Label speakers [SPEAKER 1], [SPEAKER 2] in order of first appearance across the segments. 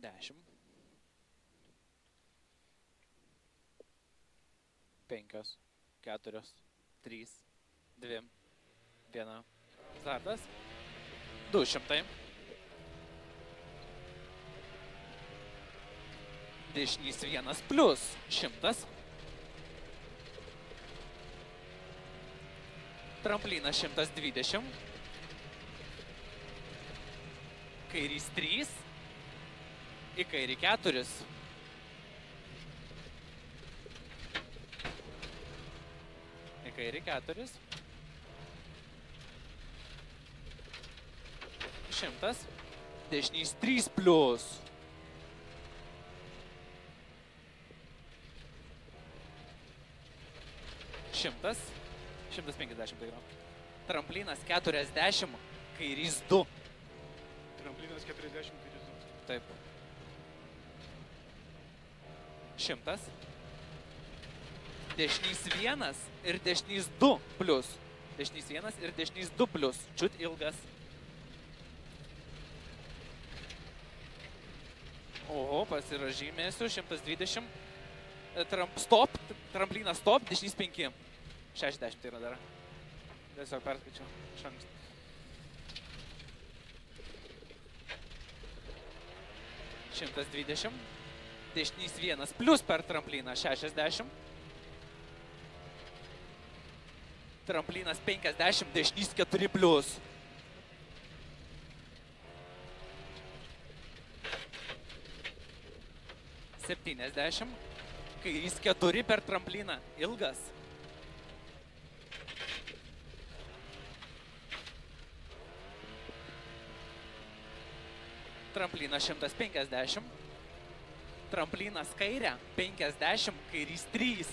[SPEAKER 1] 10. 5, 4, 3, 2, 1. Startas. 200. Dešinys 1 plus 100. Tramplinas 120. Kairys 3. Į kairį 4. Į kairį 4. 100. Dešinys 3 plus. 100. 150 tai yra. Tramplinas 40. Kairys 2.
[SPEAKER 2] Tramplinas 40, kairys 2.
[SPEAKER 1] Taip. 100. Dešinys 1 ir dešinys 2 plus. Dešinys 1 ir dešinys 2 plus. Čiut ilgas. Oho, pasiražymėsiu. 120. Stop. Tramplinas stop. Dešinys 5. 60 tai yra dar. Tiesiog perskaičiau. Šankst. Šimtas 20. Dešinys 1 plus per trampliną 60. Tramplinas 50, dešinys 4 plus. $70. Kairys 4 per trampliną. Ilgas. Tramplinas 150. Tramplinas kairę 50, kairys 3.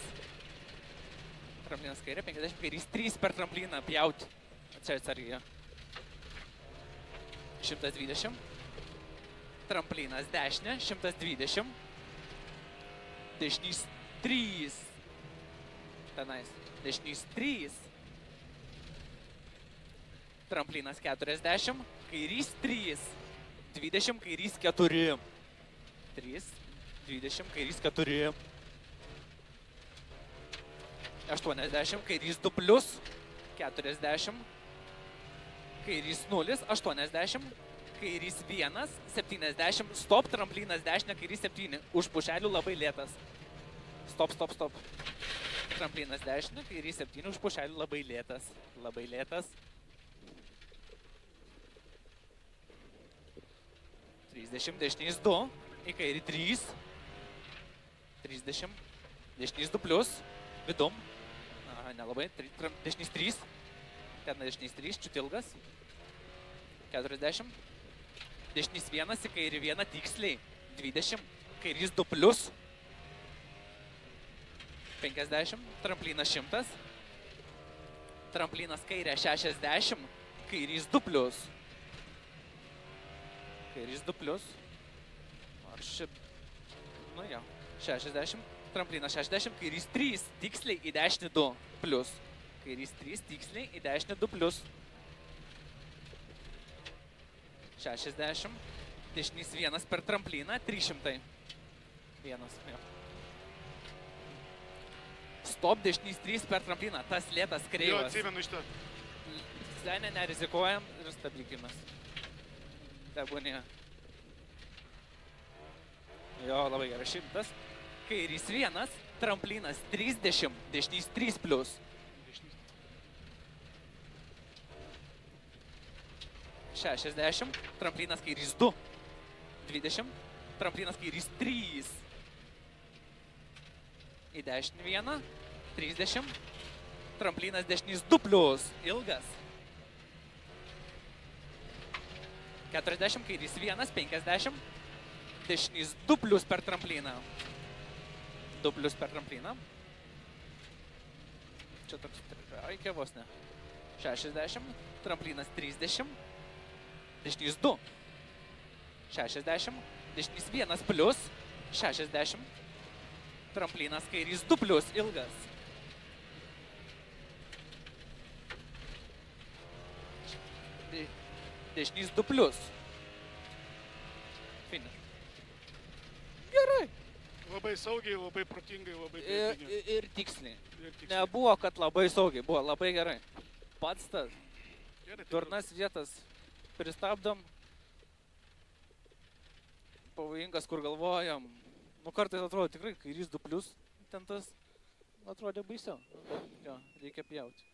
[SPEAKER 1] Tramplinas kairę 50, kairys 3 per trampliną pjauti. Čia atsargiai. 120. Tramplinas dešinė 120. Dešinys 3. Tenais. Dešinys 3. Tramplinas 40. Kairys 3. 20. Kairys 4. 3. 20. Kairys 4. 80. Kairys 2 plus. 40. Kairys 0. 80. Kairys 1. 70. Stop. Tramplinas dešinė. Kairys 7. Už pušelių labai lėtas. Stop, stop, stop. Tramplinas dešinė. Kairys 7. Už pušelių labai lėtas. Labai lėtas. 30. Dešinys 2. Į kairį 3. 30. Dešinys 2 plus. Vidum. Aha, nelabai. Dešinys 3. Ten dešinys 3. Čiut ilgas. 40. Dešinys 1. Į kairį 1. Tiksliai. 20. Kairys 2 plus. 50. Tramplinas 100. Tramplinas kairė 60. Kairys 2 plus. Kairys 2 plus. Ar šip... Nu jo. 60. Tramplinas 60. Kairys 3. Tiksliai į dešinį 2 plus. Kairys 3. Tiksliai į dešinį 2 plus. 60. Dešinys 1 per trampliną. 300. 1. Jo. Stop. Dešinys 3 per trampliną. Tas lėtas kreivas.
[SPEAKER 2] Jo, atsimenu iš to.
[SPEAKER 1] Senė, nerizikuojam ir stabdykimas. Tebūnė. Jo, labai gerai. 100. Kairys 1. Tramplinas 30. Dešinys 3 plus. 60. Tramplinas kairys 2. 20. Tramplinas kairys 3. Į dešinį 1. 30. Tramplinas dešinys 2 plus. Ilgas. 40. Kairys 1. 50. Dešinys 2 plus per trampliną. 2 plus per trampliną. Čia toks reikia vos ne. 60. Tramplinas 30. Dešinys 2. 60. Dešinys 1 plus. 60. Tramplinas kairys 2 plus. Ilgas. Dešinys 2 plus. Finish.
[SPEAKER 2] Labai saugiai, labai protingai, labai
[SPEAKER 1] Ir,
[SPEAKER 2] greitai.
[SPEAKER 1] ir tiksliai. Nebuvo, kad labai saugiai, buvo labai gerai. Pats tas. Durnas vietas pristabdom. Pavojingas, kur galvojam. Nu, kartais atrodo tikrai, kairys 2+, ten tas atrodė baisiau. Jo, reikia pjauti.